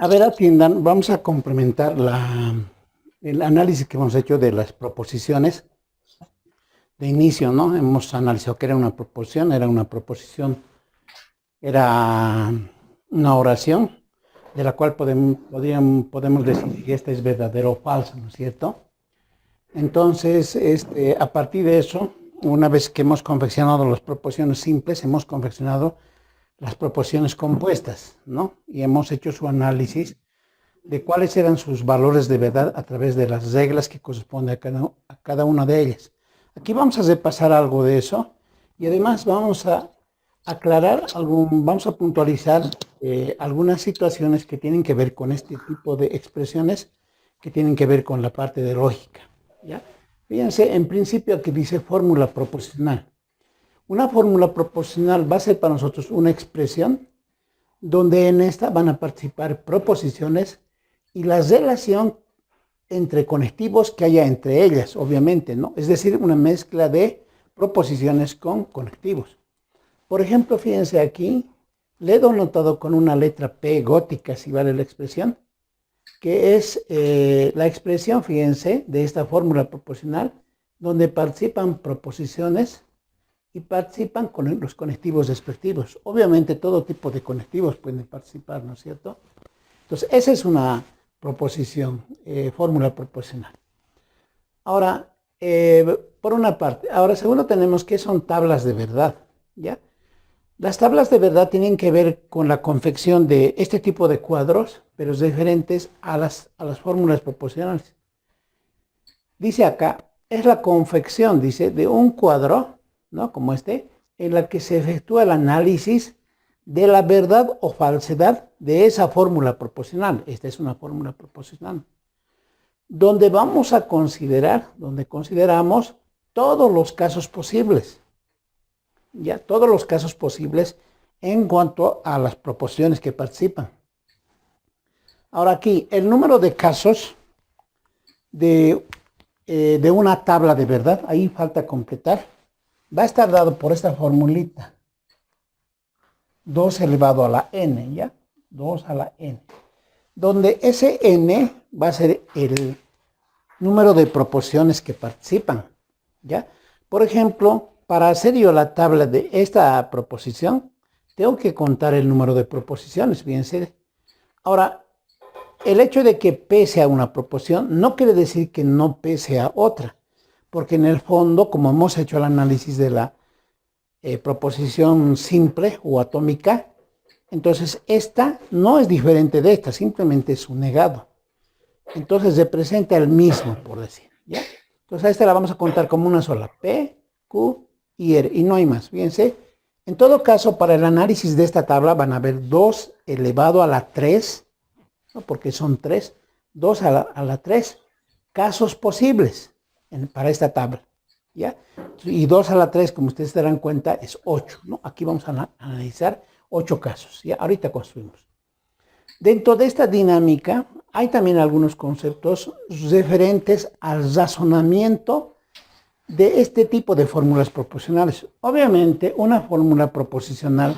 A ver, atiendan, vamos a complementar el análisis que hemos hecho de las proposiciones de inicio, ¿no? Hemos analizado que era una proposición, era una oración, de la cual podemos decir que esta es verdadera o falsa, ¿no es cierto? Entonces, a partir de eso, una vez que hemos confeccionado las proposiciones simples, hemos confeccionado las proposiciones compuestas, ¿no? Y hemos hecho su análisis de cuáles eran sus valores de verdad a través de las reglas que corresponden a cada una de ellas. Aquí vamos a repasar algo de eso y además vamos a aclarar, vamos a puntualizar algunas situaciones que tienen que ver con este tipo de expresiones que tienen que ver con la parte de lógica, ¿ya? Fíjense, en principio aquí dice fórmula proposicional. Una fórmula proposicional va a ser para nosotros una expresión donde en esta van a participar proposiciones y la relación entre conectivos que haya entre ellas, obviamente, ¿no? Es decir, una mezcla de proposiciones con conectivos. Por ejemplo, fíjense aquí, le he denotado con una letra P gótica, si vale la expresión, que es la expresión, fíjense, de esta fórmula proposicional, donde participan proposiciones y participan con los conectivos respectivos. Obviamente todo tipo de conectivos pueden participar, ¿no es cierto? Entonces, esa es una proposición, fórmula proposicional. Ahora, por una parte. Ahora, segundo, tenemos que son tablas de verdad, ¿ya? Las tablas de verdad tienen que ver con la confección de este tipo de cuadros, pero diferentes a las fórmulas proposicionales. Dice acá, es la confección, dice, de un cuadro, ¿no? Como este, en la que se efectúa el análisis de la verdad o falsedad de esa fórmula proposicional. Esta es una fórmula proposicional. Donde vamos a considerar, donde consideramos todos los casos posibles. Ya, todos los casos posibles en cuanto a las proposiciones que participan. Ahora aquí, el número de casos de una tabla de verdad, ahí falta completar, va a estar dado por esta formulita. 2 elevado a la n, ¿ya? 2 a la n. Donde ese n va a ser el número de proposiciones que participan, ¿ya? Por ejemplo, para hacer yo la tabla de esta proposición, tengo que contar el número de proposiciones, fíjense. Ahora, el hecho de que P sea una proposición no quiere decir que no P sea otra, porque en el fondo, como hemos hecho el análisis de la proposición simple o atómica, entonces esta no es diferente de esta, simplemente es un negado. Entonces representa el mismo, por decir, ¿ya? Entonces a esta la vamos a contar como una sola, P, Q y R, y no hay más, fíjense. En todo caso, para el análisis de esta tabla van a haber 2 elevado a la 3, ¿no? Porque son 3, 2 a la 3 casos posibles para esta tabla, ¿ya? Y 2 a la 3, como ustedes se darán cuenta, es 8, ¿no? Aquí vamos a analizar 8 casos, ¿ya? Ahorita construimos. Dentro de esta dinámica hay también algunos conceptos referentes al razonamiento de este tipo de fórmulas proposicionales. Obviamente, una fórmula proposicional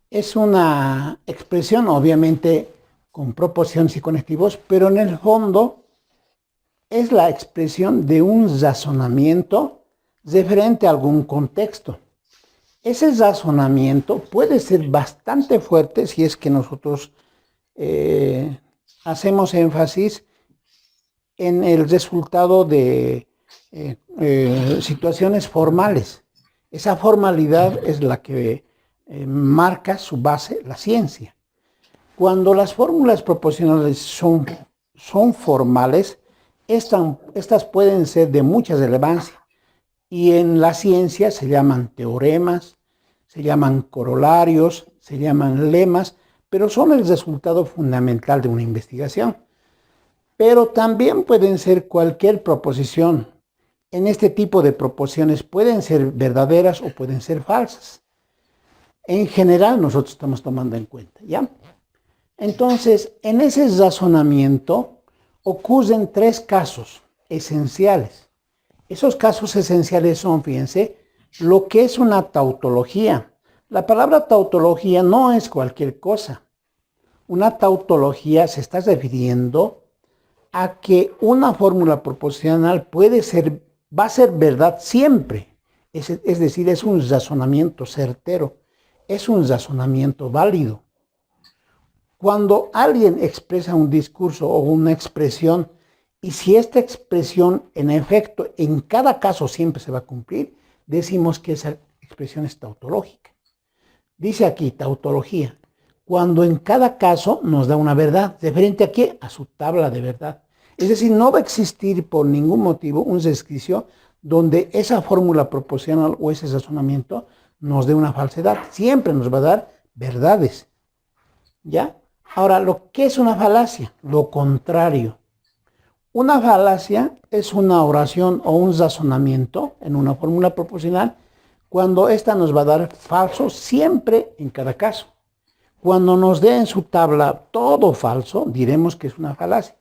es una expresión, obviamente, con proposiciones y conectivos, pero en el fondo es la expresión de un razonamiento referente a algún contexto. Ese razonamiento puede ser bastante fuerte si es que nosotros hacemos énfasis en el resultado de situaciones formales. Esa formalidad es la que marca su base, la ciencia. Cuando las fórmulas proposicionales son formales, estas pueden ser de mucha relevancia. Y en la ciencia se llaman teoremas, se llaman corolarios, se llaman lemas, pero son el resultado fundamental de una investigación. Pero también pueden ser cualquier proposición. En este tipo de proposiciones pueden ser verdaderas o pueden ser falsas. En general nosotros estamos tomando en cuenta, ¿ya? Entonces, en ese razonamiento ocurren 3 casos esenciales. Esos casos esenciales son, fíjense, lo que es una tautología. La palabra tautología no es cualquier cosa. Una tautología se está refiriendo a que una fórmula proposicional va a ser verdad siempre. Es decir, es un razonamiento certero, es un razonamiento válido. Cuando alguien expresa un discurso o una expresión, y si esta expresión en efecto en cada caso siempre se va a cumplir, decimos que esa expresión es tautológica. Dice aquí tautología, cuando en cada caso nos da una verdad, referente a qué, a su tabla de verdad. Es decir, no va a existir por ningún motivo un resquicio donde esa fórmula proposicional o ese razonamiento nos dé una falsedad. Siempre nos va a dar verdades. ¿Ya? Ahora, ¿lo que es una falacia? Lo contrario. Una falacia es una oración o un razonamiento en una fórmula proposicional cuando ésta nos va a dar falso siempre en cada caso. Cuando nos dé en su tabla todo falso, diremos que es una falacia.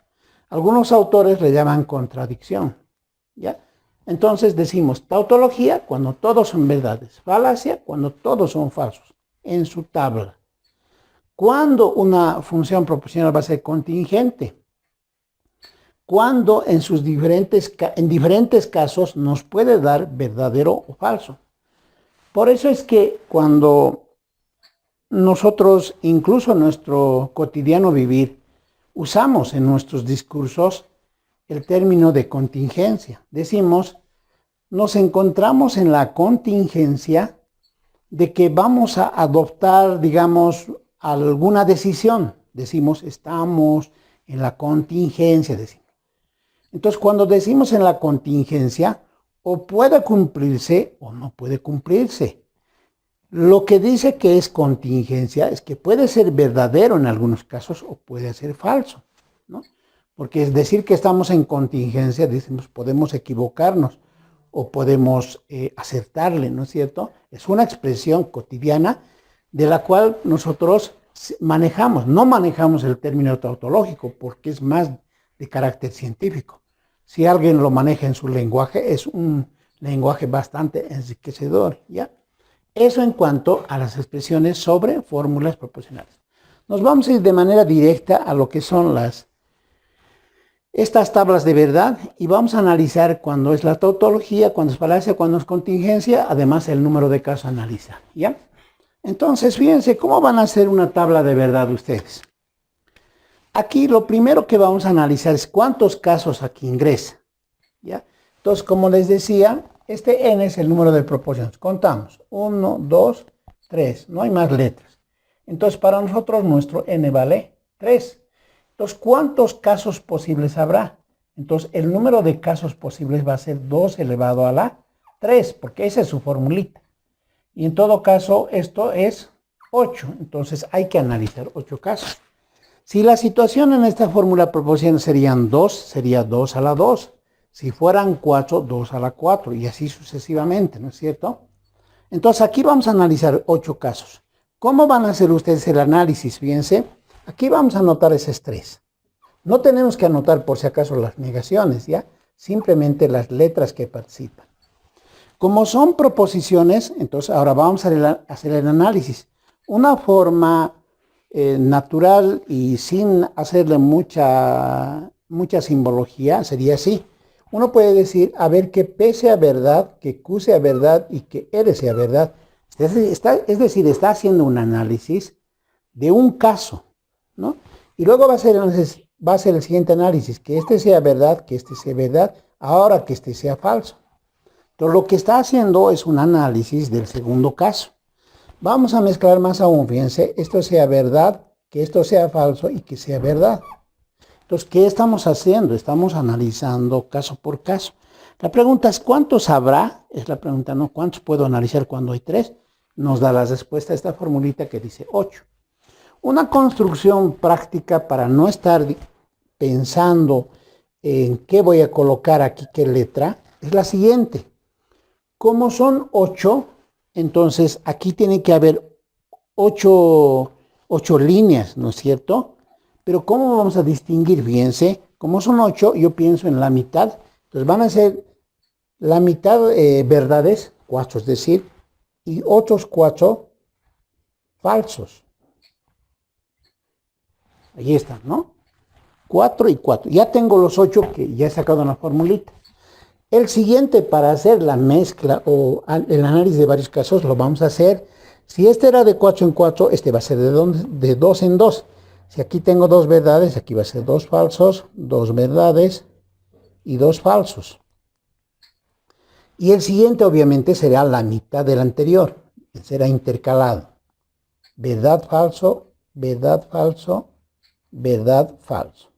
Algunos autores le llaman contradicción. ¿Ya? Entonces decimos tautología cuando todos son verdades, falacia cuando todos son falsos en su tabla. Cuando una función proposicional va a ser contingente, cuando en diferentes casos nos puede dar verdadero o falso. Por eso es que cuando nosotros, incluso en nuestro cotidiano vivir, usamos en nuestros discursos el término de contingencia. Decimos, nos encontramos en la contingencia de que vamos a adoptar, digamos, alguna decisión. Decimos, estamos en la contingencia, decimos. Entonces, cuando decimos en la contingencia, o puede cumplirse o no puede cumplirse. Lo que dice que es contingencia es que puede ser verdadero en algunos casos o puede ser falso, ¿no? Porque es decir que estamos en contingencia, decimos, podemos equivocarnos o podemos acertarle, ¿no es cierto? Es una expresión cotidiana de la cual nosotros manejamos. No manejamos el término tautológico porque es más de carácter científico. Si alguien lo maneja en su lenguaje, es un lenguaje bastante enriquecedor, ¿ya? Eso en cuanto a las expresiones sobre fórmulas proposicionales. Nos vamos a ir de manera directa a lo que son estas tablas de verdad y vamos a analizar cuándo es la tautología, cuándo es falacia, cuándo es contingencia, además el número de casos analiza, ¿ya? Entonces, fíjense, ¿cómo van a hacer una tabla de verdad ustedes? Aquí lo primero que vamos a analizar es cuántos casos aquí ingresa, ¿ya? Entonces, como les decía, este n es el número de proposiciones. Contamos, 1, 2, 3, no hay más letras. Entonces, para nosotros nuestro n vale 3. Entonces, ¿cuántos casos posibles habrá? Entonces, el número de casos posibles va a ser 2 elevado a la 3, porque esa es su formulita. Y en todo caso, esto es 8. Entonces, hay que analizar 8 casos. Si la situación en esta fórmula proposicional serían 2, sería 2 a la 2. Si fueran 4, 2 a la 4 y así sucesivamente, ¿no es cierto? Entonces aquí vamos a analizar 8 casos. ¿Cómo van a hacer ustedes el análisis? Fíjense, aquí vamos a anotar ese 3. No tenemos que anotar por si acaso las negaciones, ¿ya? Simplemente las letras que participan. Como son proposiciones, entonces ahora vamos a hacer el análisis. Una forma natural y sin hacerle mucha simbología sería así. Uno puede decir, a ver, que P sea verdad, que Q sea verdad y que R sea verdad. Es decir, está haciendo un análisis de un caso, ¿no? Y luego va a ser el siguiente análisis, que este sea verdad, que este sea verdad, ahora que este sea falso. Entonces, lo que está haciendo es un análisis del segundo caso. Vamos a mezclar más aún, fíjense, esto sea verdad, que esto sea falso y que sea verdad. Entonces, ¿qué estamos haciendo? Estamos analizando caso por caso. La pregunta es, ¿cuántos habrá? Es la pregunta, ¿no? ¿Cuántos puedo analizar cuando hay 3? Nos da la respuesta a esta formulita que dice 8. Una construcción práctica para no estar pensando en qué voy a colocar aquí, qué letra, es la siguiente. Como son 8, entonces aquí tiene que haber 8 líneas, ¿no es cierto? Pero ¿cómo vamos a distinguir? Fíjense, como son 8, yo pienso en la mitad. Entonces van a ser la mitad verdades, 4 es decir, y otros 4 falsos. Ahí están, ¿no? 4 y 4. Ya tengo los 8 que ya he sacado en la formulita. El siguiente, para hacer la mezcla o el análisis de varios casos, lo vamos a hacer. Si este era de 4 en 4, este va a ser de 2 en 2. Si aquí tengo 2 verdades, aquí va a ser 2 falsos, 2 verdades y 2 falsos. Y el siguiente obviamente será la mitad del anterior, será intercalado. Verdad, falso, verdad, falso, verdad, falso.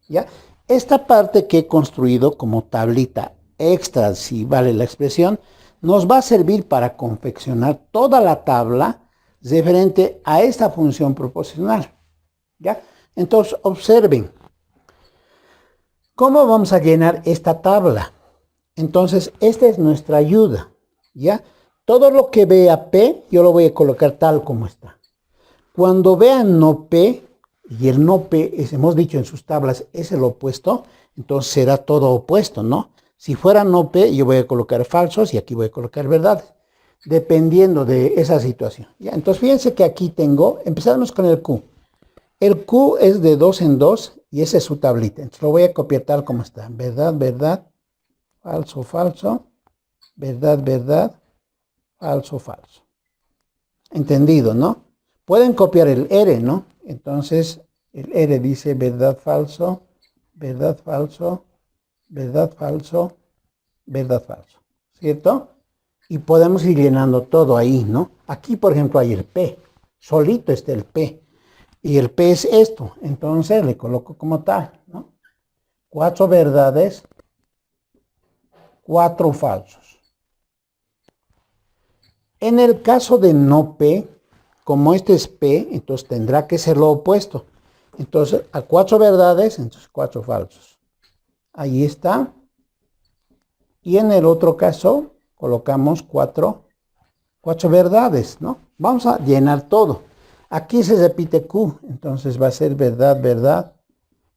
¿Ya? Esta parte que he construido como tablita extra, si vale la expresión, nos va a servir para confeccionar toda la tabla referente a esta función proposicional. ¿Ya? Entonces, observen. ¿Cómo vamos a llenar esta tabla? Entonces, esta es nuestra ayuda. ¿Ya? Todo lo que vea P, yo lo voy a colocar tal como está. Cuando vean no P, y el no P, hemos dicho en sus tablas, es el opuesto, entonces será todo opuesto, ¿no? Si fuera no P, yo voy a colocar falsos y aquí voy a colocar verdades, dependiendo de esa situación. ¿Ya? Entonces, fíjense que aquí tengo, empezamos con el Q. El Q es de 2 en 2 y esa es su tablita. Entonces, lo voy a copiar tal como está. Verdad, verdad, falso, falso, verdad, verdad, falso, falso. Entendido, ¿no? Pueden copiar el R, ¿no? Entonces, el R dice verdad, falso, verdad, falso, verdad, falso, verdad, falso. ¿Cierto? Y podemos ir llenando todo ahí, ¿no? Aquí, por ejemplo, hay el P. Solito está el P. Y el P es esto. Entonces, le coloco como tal, ¿no? 4 verdades, 4 falsos. En el caso de no P, como este es P, entonces tendrá que ser lo opuesto. Entonces, a 4 verdades, entonces 4 falsos. Ahí está. Y en el otro caso, colocamos 4 verdades, ¿no? Vamos a llenar todo. Aquí se repite Q, entonces va a ser verdad, verdad,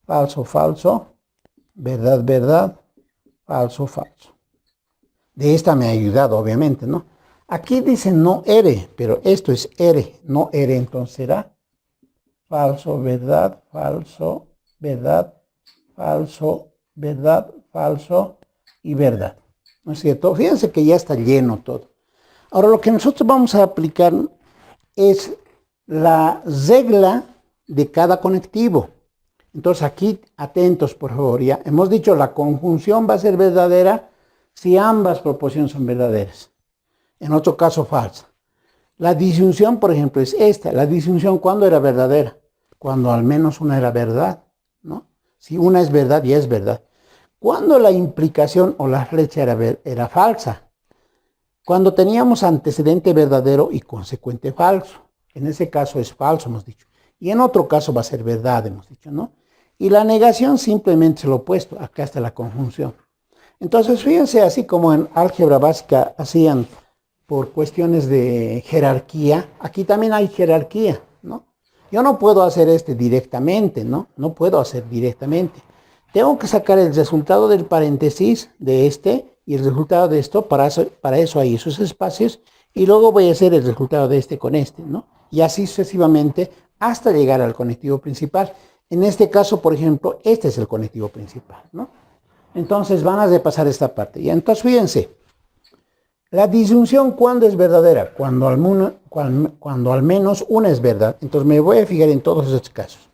falso, falso, verdad, verdad, falso, falso. De esta me ha ayudado, obviamente, ¿no? Aquí dice no R, pero esto es R, no R, entonces será falso, verdad, falso, verdad, falso, verdad, falso y verdad. ¿No es cierto? Fíjense que ya está lleno todo. Ahora lo que nosotros vamos a aplicar es la regla de cada conectivo. Entonces aquí, atentos por favor, ya hemos dicho la conjunción va a ser verdadera si ambas proposiciones son verdaderas. En otro caso, falsa. La disyunción, por ejemplo, es esta. La disyunción, ¿cuándo era verdadera? Cuando al menos una era verdad, ¿no? Si una es verdad, ya es verdad. Cuando la implicación o la flecha era falsa. Cuando teníamos antecedente verdadero y consecuente falso. En ese caso es falso, hemos dicho. Y en otro caso va a ser verdad, hemos dicho, ¿no? Y la negación simplemente es lo opuesto. Acá está la conjunción. Entonces, fíjense, así como en álgebra básica hacían por cuestiones de jerarquía, aquí también hay jerarquía, ¿no? Yo no puedo hacer directamente, ¿no? No puedo hacer directamente. Tengo que sacar el resultado del paréntesis de este y el resultado de esto, para eso hay esos espacios, y luego voy a hacer el resultado de este con este, ¿no? Y así sucesivamente hasta llegar al conectivo principal. En este caso, por ejemplo, este es el conectivo principal, ¿no? Entonces van a repasar esta parte. Y entonces fíjense, la disyunción, ¿cuándo es verdadera? Cuando al menos una es verdad. Entonces me voy a fijar en todos esos casos.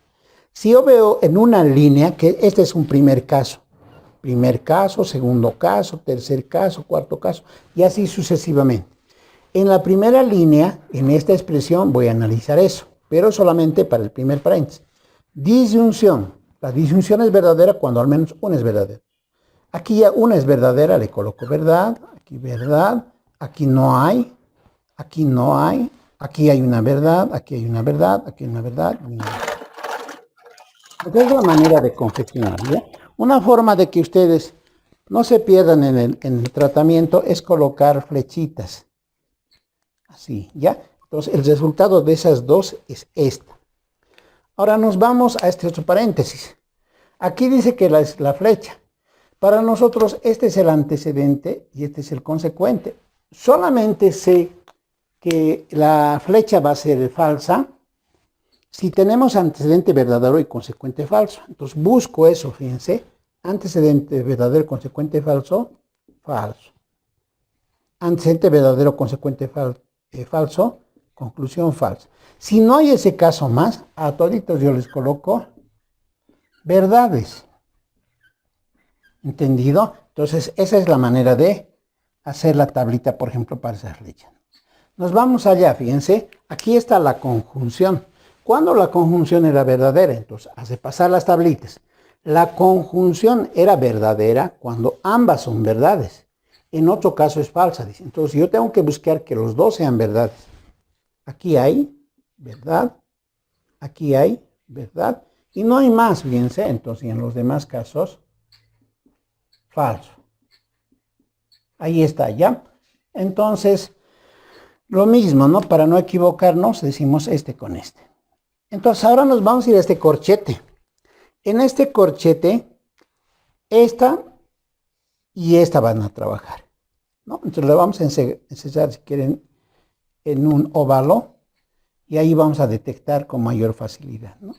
Si yo veo en una línea, que este es un primer caso, segundo caso, tercer caso, cuarto caso, y así sucesivamente. En la primera línea, en esta expresión, voy a analizar eso, pero solamente para el primer paréntesis. Disyunción. La disyunción es verdadera cuando al menos una es verdadera. Aquí ya una es verdadera, le coloco verdad, aquí no hay, aquí no hay, aquí hay una verdad, aquí hay una verdad, aquí hay una verdad. Esta es la manera de confeccionar, ¿ya? Una forma de que ustedes no se pierdan en el tratamiento es colocar flechitas. Así, ¿ya? Entonces el resultado de esas dos es esta. Ahora nos vamos a este otro paréntesis. Aquí dice que es la flecha. Para nosotros este es el antecedente y este es el consecuente. Solamente sé que la flecha va a ser falsa si tenemos antecedente verdadero y consecuente falso. Entonces busco eso, fíjense. Antecedente verdadero, consecuente falso, falso. Antecedente verdadero, consecuente falso, conclusión falsa. Si no hay ese caso más, a toditos yo les coloco verdades. ¿Entendido? Entonces, esa es la manera de hacer la tablita, por ejemplo, para esas leyes. Nos vamos allá, fíjense. Aquí está la conjunción. Cuando la conjunción era verdadera, entonces hace pasar las tablitas. La conjunción era verdadera cuando ambas son verdades. En otro caso es falsa, dice. Entonces yo tengo que buscar que los dos sean verdades. Aquí hay verdad, aquí hay verdad, y no hay más, fíjense. Entonces en los demás casos, falso. Ahí está, ¿ya? Entonces, lo mismo, ¿no? Para no equivocarnos, decimos este con este. Entonces ahora nos vamos a ir a este corchete. En este corchete, esta y esta van a trabajar, ¿no? Entonces le vamos a enseñar, si quieren, en un óvalo, y ahí vamos a detectar con mayor facilidad, ¿no?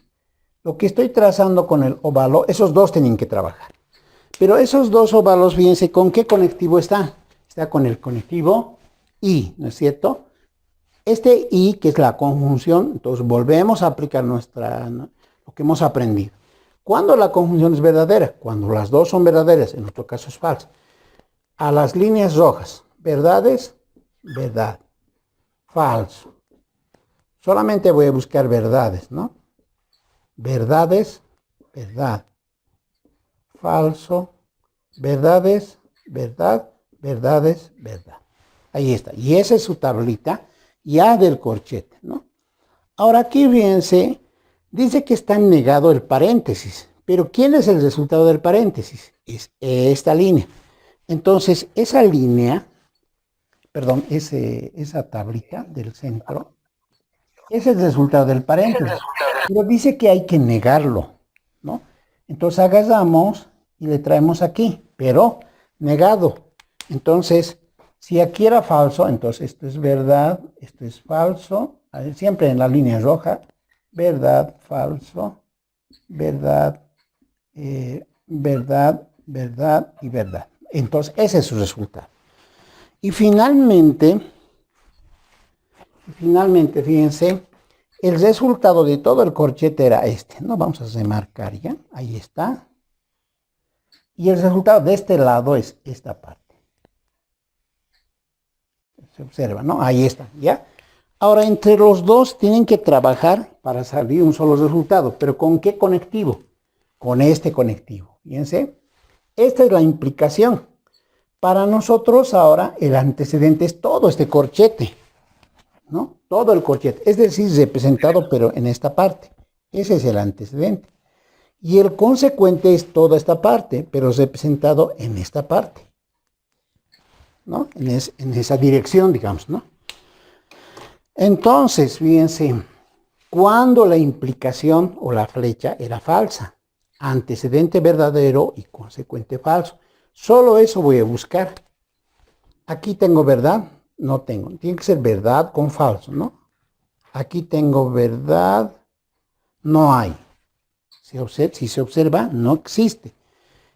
Lo que estoy trazando con el óvalo, esos dos tienen que trabajar. Pero esos dos óvalos, fíjense, ¿con qué conectivo está? Está con el conectivo I, ¿no es cierto? Este I, que es la conjunción, entonces volvemos a aplicar lo que hemos aprendido. ¿Cuándo la conjunción es verdadera? Cuando las dos son verdaderas, en otro caso es falsa. A las líneas rojas, verdades, verdad, falso. Solamente voy a buscar verdades, ¿no? Verdades, verdad, falso, verdades, verdad, verdades, verdad. Ahí está. Y esa es su tablita ya del corchete, ¿no? Ahora aquí, fíjense, dice que está negado el paréntesis. Pero ¿quién es el resultado del paréntesis? Es esta línea. Entonces, esa línea, perdón, esa tablita del centro, es el resultado del paréntesis. Pero dice que hay que negarlo, ¿no? Entonces agarramos y le traemos aquí, pero negado. Entonces, si aquí era falso, entonces esto es verdad, esto es falso. Siempre en la línea roja, verdad, falso, verdad, verdad, verdad y verdad. Entonces, ese es su resultado. Y finalmente, fíjense, el resultado de todo el corchete era este, ¿no? Vamos a remarcar ya, ahí está. Y el resultado de este lado es esta parte. Se observa, ¿no? Ahí está, ¿ya? Ahora, entre los dos tienen que trabajar para salir un solo resultado. ¿Pero con qué conectivo? Con este conectivo. Fíjense, esta es la implicación. Para nosotros ahora el antecedente es todo este corchete, ¿no? Todo el corchete, es decir, representado pero en esta parte. Ese es el antecedente. Y el consecuente es toda esta parte, pero representado en esta parte, ¿no? En esa dirección, digamos, ¿no? Entonces, fíjense, cuando la implicación o la flecha era falsa, antecedente verdadero y consecuente falso. Solo eso voy a buscar. Aquí tengo verdad, no tengo. Tiene que ser verdad con falso, ¿no? Aquí tengo verdad, no hay. Si se observa, no existe.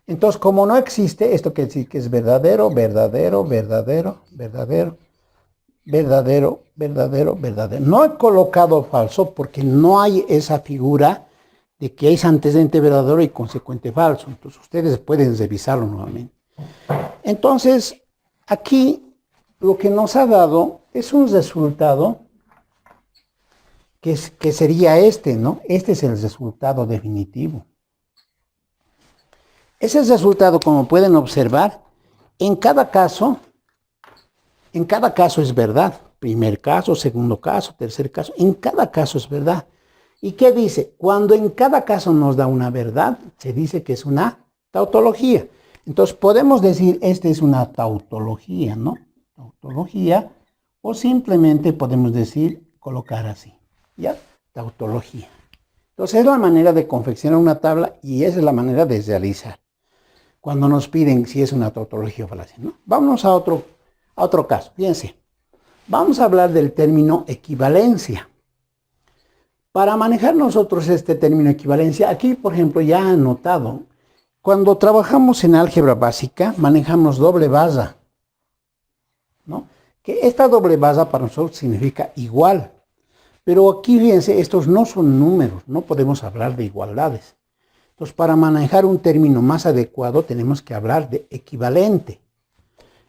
Entonces, como no existe, esto quiere decir que es verdadero, verdadero, verdadero, verdadero, verdadero, verdadero, verdadero. No he colocado falso porque no hay esa figura de que es antecedente verdadero y consecuente falso. Entonces, ustedes pueden revisarlo nuevamente. Entonces, aquí lo que nos ha dado es un resultado que sería este, ¿no? Este es el resultado definitivo. Ese resultado, como pueden observar, en cada caso es verdad. Primer caso, segundo caso, tercer caso, en cada caso es verdad. ¿Y qué dice? Cuando en cada caso nos da una verdad, se dice que es una tautología. Entonces podemos decir, esta es una tautología, ¿no? Tautología, o simplemente podemos decir, colocar así, ¿ya? Tautología. Entonces es la manera de confeccionar una tabla y esa es la manera de realizar. Cuando nos piden si es una tautología o falacia, ¿no? Vámonos a otro caso. Fíjense, vamos a hablar del término equivalencia. Para manejar nosotros este término equivalencia, aquí, por ejemplo, ya han notado, cuando trabajamos en álgebra básica, manejamos doble baza, ¿no? Que esta doble baza para nosotros significa igual. Pero aquí, fíjense, estos no son números, no podemos hablar de igualdades. Entonces, para manejar un término más adecuado, tenemos que hablar de equivalente.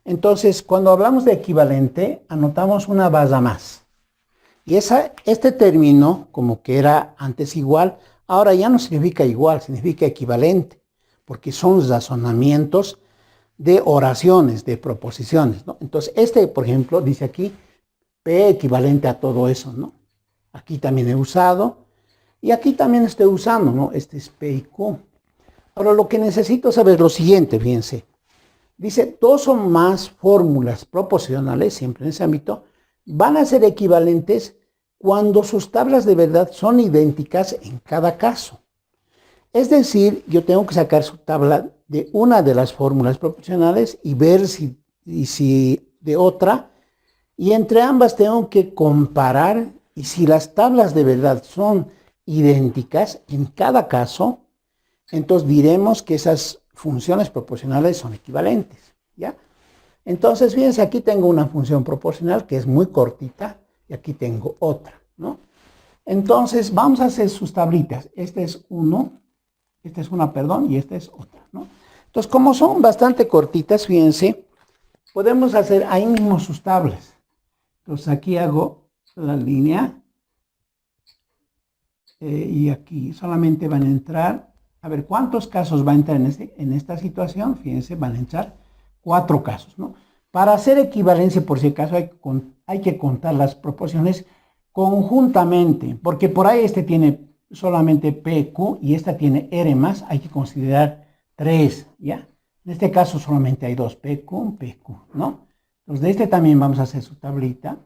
Entonces, cuando hablamos de equivalente, anotamos una baza más. Y este término, como que era antes igual, ahora ya no significa igual, significa equivalente, porque son razonamientos de oraciones, de proposiciones, ¿no? Entonces, por ejemplo, dice aquí, P equivalente a todo eso, ¿no? Aquí también he usado, y aquí también estoy usando, ¿no? Este es P y Q. Ahora, lo que necesito saber es lo siguiente, fíjense. Dice, dos o más fórmulas proporcionales, siempre en ese ámbito, van a ser equivalentes cuando sus tablas de verdad son idénticas en cada caso. Es decir, yo tengo que sacar su tabla de una de las fórmulas proporcionales y ver si de otra, y entre ambas tengo que comparar, y si las tablas de verdad son idénticas en cada caso, entonces diremos que esas funciones proporcionales son equivalentes, ¿ya? Entonces, fíjense, aquí tengo una función proporcional que es muy cortita y aquí tengo otra, ¿no? Entonces, vamos a hacer sus tablitas. Este es uno, esta es una, perdón, y esta es otra, ¿no? Entonces, como son bastante cortitas, fíjense, podemos hacer ahí mismo sus tablas. Entonces, aquí hago la línea y aquí solamente van a entrar, a ver, ¿cuántos casos va a entrar en esta situación? Fíjense, van a entrar 4 casos, ¿no? Para hacer equivalencia, por si acaso, hay que contar las proporciones conjuntamente, porque por ahí este tiene solamente PQ y esta tiene R más, hay que considerar 3, ¿ya? En este caso solamente hay 2, PQ, PQ, ¿no? Entonces de este también vamos a hacer su tablita.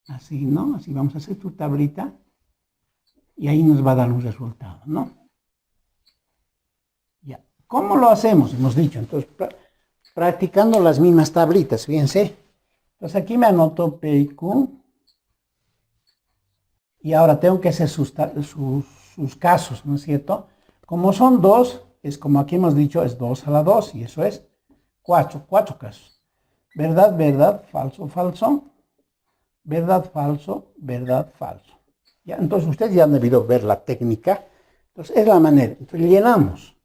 Así, ¿no? Así vamos a hacer su tablita y ahí nos va a dar un resultado, ¿no? Ya. ¿Cómo lo hacemos? Hemos dicho, entonces, practicando las mismas tablitas, fíjense. Entonces aquí me anoto P y Q. Y ahora tengo que hacer sus casos, ¿no es cierto? Como son 2, es como aquí hemos dicho, es 2 a la 2, y eso es 4 casos. Verdad, verdad, falso, falso. Verdad, falso, verdad, falso. ¿Ya? Entonces ustedes ya han debido ver la técnica. Entonces es la manera. Entonces llenamos.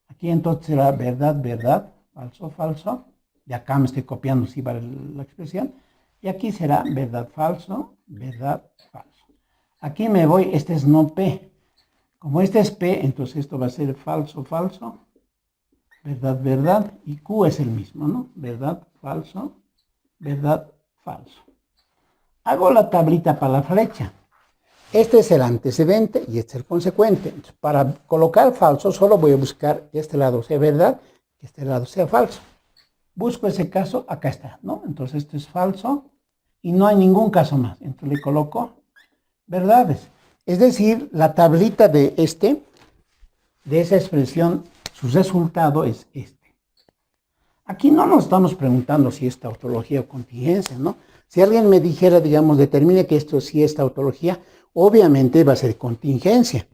Aquí entonces será verdad, verdad, falso, falso. Y acá me estoy copiando, sí, para la expresión. Y aquí será verdad, falso, verdad, falso. Aquí me voy, este es no P. Como este es P, entonces esto va a ser falso, falso, verdad, verdad. Y Q es el mismo, ¿no? Verdad, falso, verdad, falso. Hago la tablita para la flecha. Este es el antecedente y este es el consecuente. Entonces, para colocar falso, solo voy a buscar que este lado sea verdad, que este lado sea falso. Busco ese caso, acá está, ¿no? Entonces, esto es falso y no hay ningún caso más. Entonces, le coloco verdades. Es decir, la tablita de esa expresión, su resultado es este. Aquí no nos estamos preguntando si es tautología o contingencia, ¿no? Si alguien me dijera, digamos, determine que esto sí es tautología, obviamente va a ser contingencia,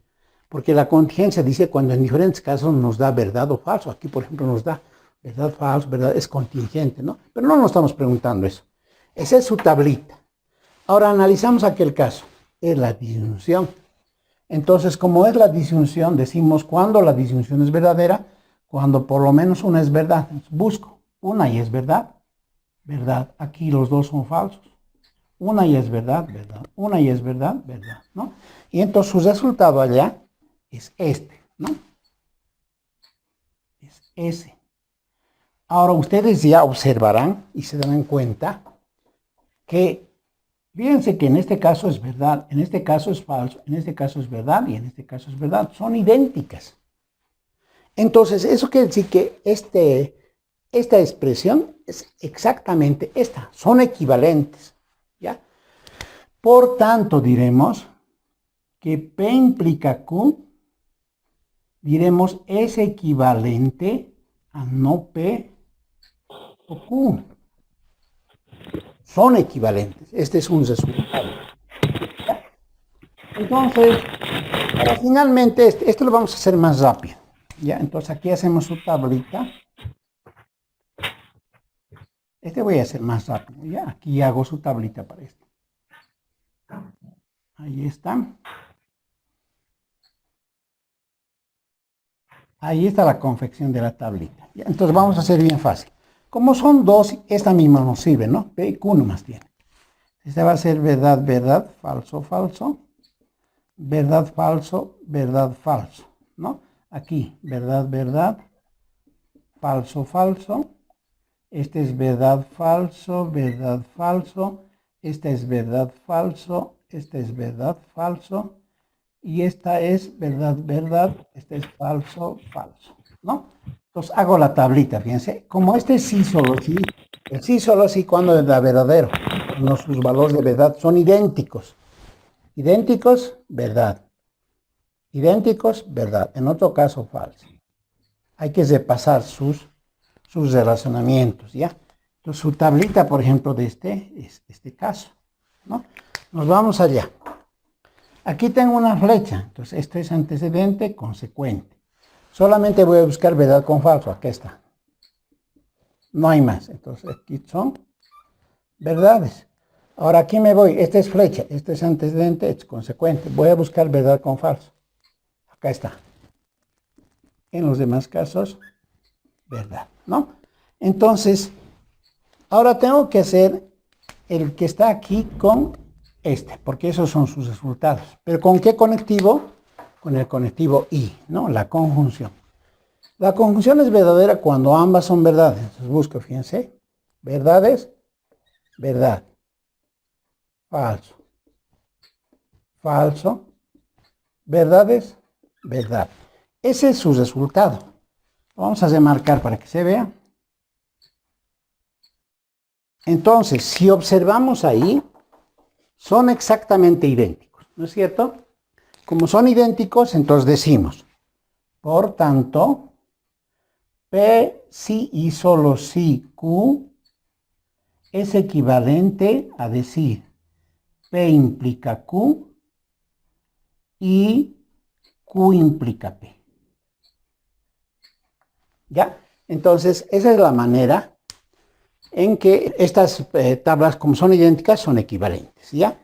porque la contingencia dice cuando en diferentes casos nos da verdad o falso. Aquí, por ejemplo, nos da verdad, falso, verdad, es contingente, ¿no? Pero no nos estamos preguntando eso. Esa es su tablita. Ahora analizamos aquel caso, es la disyunción. Entonces, como es la disyunción, decimos cuando la disyunción es verdadera, cuando por lo menos una es verdad. Entonces, busco una y es verdad, verdad. Aquí los dos son falsos. Una y es verdad, verdad. Una y es verdad, verdad, ¿no? Y entonces su resultado allá es este, ¿no? Es ese. Ahora ustedes ya observarán y se darán cuenta que, fíjense que en este caso es verdad, en este caso es falso, en este caso es verdad y en este caso es verdad. Son idénticas. Entonces, eso quiere decir que esta expresión es exactamente esta. Son equivalentes, ¿ya? Por tanto, diremos que P implica Q, diremos es equivalente a no P o Q. Son equivalentes. Este es un resultado. Entonces, ahora finalmente, esto lo vamos a hacer más rápido. ¿Ya? Entonces aquí hacemos su tablita. Voy a hacer más rápido. ¿Ya? Aquí hago su tablita para esto. Ahí está. Ahí está la confección de la tablita. ¿Ya? Entonces vamos a hacer bien fácil. Como son dos, esta misma nos sirve, ¿no? P y Q nomás tiene. Esta va a ser verdad, verdad, falso, falso. Verdad, falso, verdad, falso, ¿no? Aquí, verdad, verdad, falso, falso. Este es verdad, falso, verdad, falso. Esta es verdad, falso. Esta es verdad, falso. Y esta es verdad, verdad. Este es falso, falso, ¿no? Entonces hago la tablita, fíjense. Como este es sí, solo sí. El sí, solo sí, cuando es verdadero. Cuando sus valores de verdad son idénticos. Idénticos, verdad. Idénticos, verdad. En otro caso, falso. Hay que repasar sus relacionamientos, ¿ya? Entonces, su tablita, por ejemplo, de este caso, ¿no? Nos vamos allá. Aquí tengo una flecha. Entonces, esto es antecedente, consecuente. Solamente voy a buscar verdad con falso. Aquí está. No hay más. Entonces, aquí son verdades. Ahora, aquí me voy. Esta es flecha. Este es antecedente, es consecuente. Voy a buscar verdad con falso. Acá está. En los demás casos, verdad, ¿no? Entonces, ahora tengo que hacer el que está aquí con porque esos son sus resultados. ¿Pero con qué conectivo? Con el conectivo y, ¿no? La conjunción. La conjunción es verdadera cuando ambas son verdades. Entonces busco, fíjense, verdades, verdad, falso, falso, verdades, verdad. Ese es su resultado. Vamos a remarcar para que se vea. Entonces, si observamos ahí, son exactamente idénticos, ¿no es cierto? Como son idénticos, entonces decimos, por tanto, P si y solo si Q es equivalente a decir P implica Q y Q implica P. ¿Ya? Entonces, esa es la manera en que estas tablas, como son idénticas, son equivalentes, ¿ya?